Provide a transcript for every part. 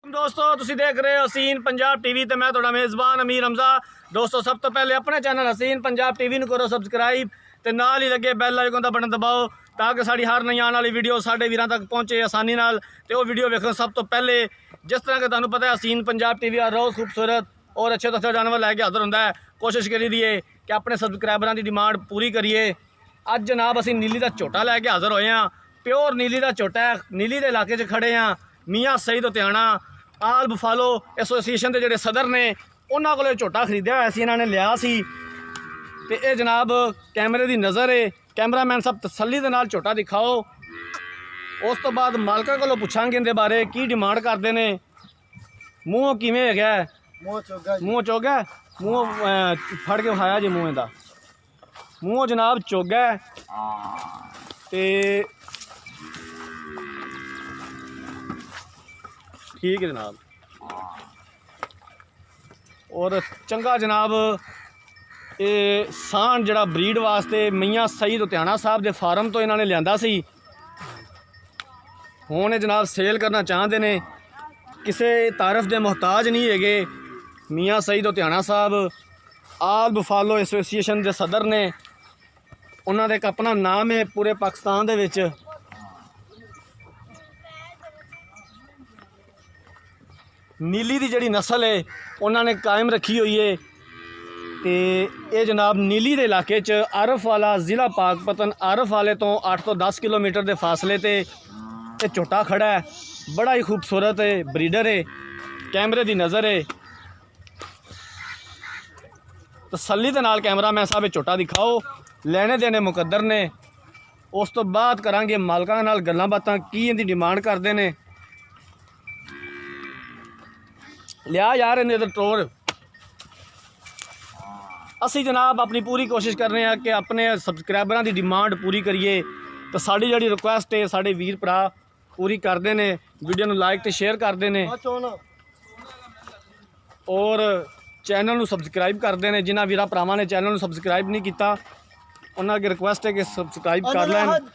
दोस्तों तुसी देख रहे हो हसीन पंजाब टीवी तो मैं थोड़ा मेज़बान अमीर हमजा। दोस्तों सब तो पहले अपने चैनल हसीन पंजाब टीवी करो सबसक्राइब ते नाल ही लगे बैल आइकन का बटन दबाओ ताकि साड़ी हर नई आने वाली वीडियो साढ़े वीरां तक पहुँचे आसानी नाल ते वो वीडियो वेखो सब तो पहले। जिस तरह के तुहानू पता है हसीन पंजाब टीवी हर रोज़ खूबसूरत और अच्छे तो अच्छे जानवर लैके हाजिर होंदा है। कोशिश करी दी है कि अपने सबसक्राइबरां की डिमांड पूरी करिए। अज जनाब असीं नीली का झोटा लैके हाजिर होए हैं। प्योर नीली का झोटा है। नीली के इलाके खड़े हैं। मियाँ सईद उतियाणा आल बफालो एसोसीएशन के जोड़े सदर ने उन्होंने को झोटा खरीदा हुआ सी। इन्होंने लिया सी ते ये जनाब कैमरे की नज़र है। कैमरामैन सब तसल्ली के नाल झोटा दिखाओ। उस तो बाद मालका को पुछांगे इनके बारे की डिमांड करते हैं। मूँह किवें है? मूँह चोगा है। मूँह फड़ के विखाया जी। मूँह का मूँह जनाब चोगा है ते ठीक है जनाब। और चंगा जनाब ये सांड जड़ा ब्रीड वास्ते मियाँ सईद उतियाणा साहब के फार्म तो इन्होंने लिया सी। हुण ये जनाब सेल करना चाहते ने। किसी तारफ के मुहताज नहीं है। मियाँ सईद उतियाणा साहब आल बफालो एसोसीएशन के सदर ने। उन्होंने एक अपना नाम है पूरे पाकिस्तान दे विच। नीली की जिहड़ी नस्ल है उन्होंने कायम रखी हुई है। तो ये जनाब नीली के इलाके आरफ वाला ज़िला पाकपतन आरफ वाले तो 8 तो 10 किलोमीटर के फासले ते ये झोटा खड़ा है। बड़ा ही खूबसूरत है। ब्रीडर है। कैमरे की नज़र है। तसल्ली के नाल कैमरामैन साहब झोटा दिखाओ। लेने देने मुकद्दर ने। उस तो बाद करांगे मालकां नाल गल्लां बातां की इनकी डिमांड करते हैं। लिया यार इन्हें इधर टोर। असी जनाब अपनी पूरी कोशिश कर रहे हैं कि अपने सबसक्राइबरां की डिमांड पूरी करिए। तो साड़ी जी रिक्वेस्ट है साढ़े वीर भरा पूरी करते हैं। वीडियो को लाइक तो शेयर करते हैं और चैनल को सबसक्राइब करते हैं। जिन्होंने वीर भरावां ने चैनल को सबसक्राइब नहीं किया उन्होंने अगे रिक्वेस्ट है कि सबसक्राइब कर लैन।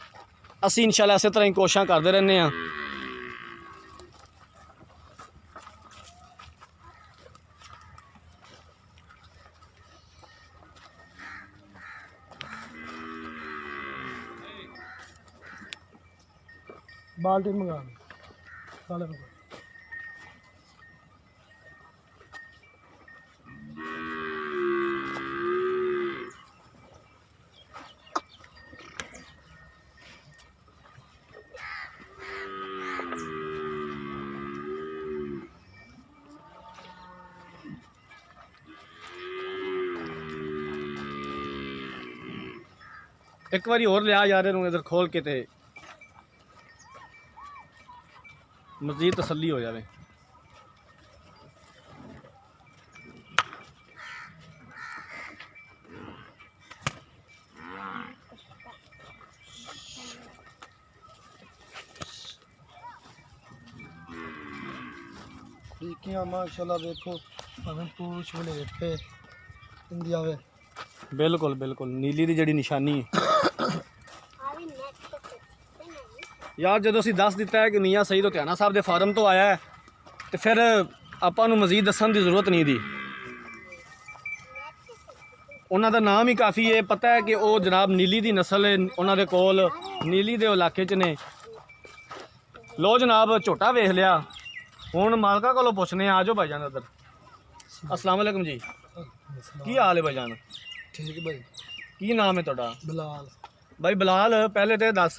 असी इंशाल्लाह इस तरह ही कोशिश करते रहने हैं। बाल्टी मंगा साले एक बारी और लिया जा रहे इधर खोल के ते मज़ीद तसल्ली हो जाए। ठीक माशाल्लाह देखो भावें पूछ वलेट पे इंदिया वे। बिल्कुल बिल्कुल नीली की जी निशानी है। यार जो असी दस दिता है कि मियाँ सईद उतियाणा साहब के फार्म तो आया है तो फिर आपां नूं मजीद दसन की जरूरत नहीं थी। उन्होंने नाम ही काफ़ी है। पता है कि वो जनाब नीली की नस्ल है। उन्होंने कोल नीली के इलाके च ने। लो जनाब झोटा वेख लिया। हुण मालका को पुछने आ जाओ भाईजान उधर। अस्सलाम वालेकुम जी। की हाल है भाईजान? ठीक भाई। की नाम है तुहाडा? बिलाल। भाई बिलाल पहले तो दस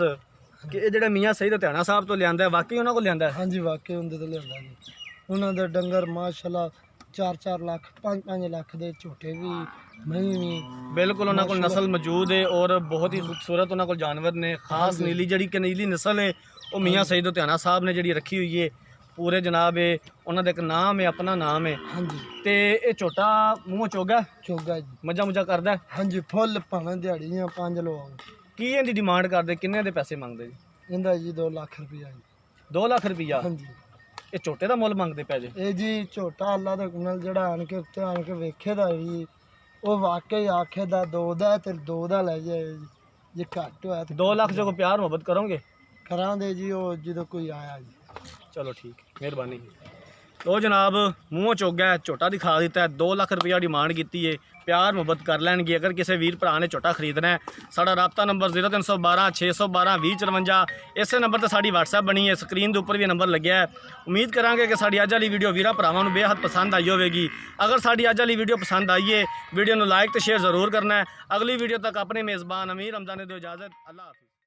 कि ये जो मियाँ सईद उतियाणा साहब तो लिया वाकई उन्होंने को लिया? हाँ जी वाकई उनके तो लिया जी। उन्होंने डंगर माशाल्लाह 4-4 लाख 5-5 लाख के झोटे भी नहीं भी बिल्कुल उन्होंने को नस्ल मौजूद है और बहुत ही खूबसूरत उन्होंने को जानवर ने। खास नीली जी नीली नस्ल है वो मियाँ सईद उतियाणा साहब ने जी रखी हुई है पूरे जनाब है। उन्होंने एक नाम है अपना नाम है। हाँ जी तो ये झोटा मूँह चोगा चोगा जी। मजा मुजा करता है? हाँ जी फुल भावें दिहाड़ी 5 लोग की इनकी डिमांड करते किन्ने दे पैसे मंगते जी? इनका जी 2 लाख रुपया जी। 2 लाख रुपया? हाँ जी। ये झोटे का मुल मंगते पै जे? ये जी झोटा अल्लाह दे नाल जड़ा आन के उत्ते आन के वेखे दा जी वो वाकई आखे दा 2 दा ते 2 दा ले जाए जी। जे घट होया तो 2 लाख जो को प्यार मोहब्बत करोगे? करांदे जी वो जो कोई आया जी। चलो ठीक, मेहरबानी। ਲੋ ਜਨਾਬ ਮੂੰਹੋਂ ਚੁੱਕ ਗਿਆ, ਝੋਟਾ ਦਿਖਾ ਦਿੱਤਾ ਹੈ। 2 ਲੱਖ ਰੁਪਇਆ ਡਿਮਾਂਡ ਕੀਤੀ ਹੈ। ਪਿਆਰ ਮੁਹੱਬਤ ਕਰ ਲੈਣਗੇ। ਅਗਰ ਕਿਸੇ ਵੀਰ ਭਰਾ ਨੇ ਝੋਟਾ ਖਰੀਦਣਾ ਹੈ, ਸਾਡਾ ਰਾਬਤਾ ਨੰਬਰ 0312 612 2054। ਇਸੇ ਨੰਬਰ ਤੇ ਸਾਡੀ WhatsApp ਬਣੀ ਹੈ। ਸਕਰੀਨ ਦੇ ਉੱਪਰ ਵੀ ਨੰਬਰ ਲੱਗਿਆ ਹੈ। ਉਮੀਦ ਕਰਾਂਗੇ ਕਿ ਸਾਡੀ ਅੱਜ ਵਾਲੀ ਵੀਡੀਓ ਵੀਰਾਂ ਭਰਾਵਾਂ ਨੂੰ ਬੇਹੱਦ ਪਸੰਦ ਆਈ ਹੋਵੇਗੀ। ਅਗਰ ਸਾਡੀ ਅੱਜ ਵਾਲੀ ਵੀਡੀਓ ਪਸੰਦ ਆਈ ਹੈ, ਵੀਡੀਓ ਨੂੰ ਲਾਈਕ ਤੇ ਸ਼ੇਅਰ ਜ਼ਰੂਰ ਕਰਨਾ ਹੈ। ਅਗਲੀ ਵੀਡੀਓ ਤੱਕ ਆਪਣੇ ਮੇਜ਼ਬਾਨ ਅਮੀਰ ਰਮਜ਼ਾਨ ਨੇ ਦਿਓ ਇਜਾਜ਼ਤ। ਅੱਲਾਹ ਹਾਫਿਜ਼।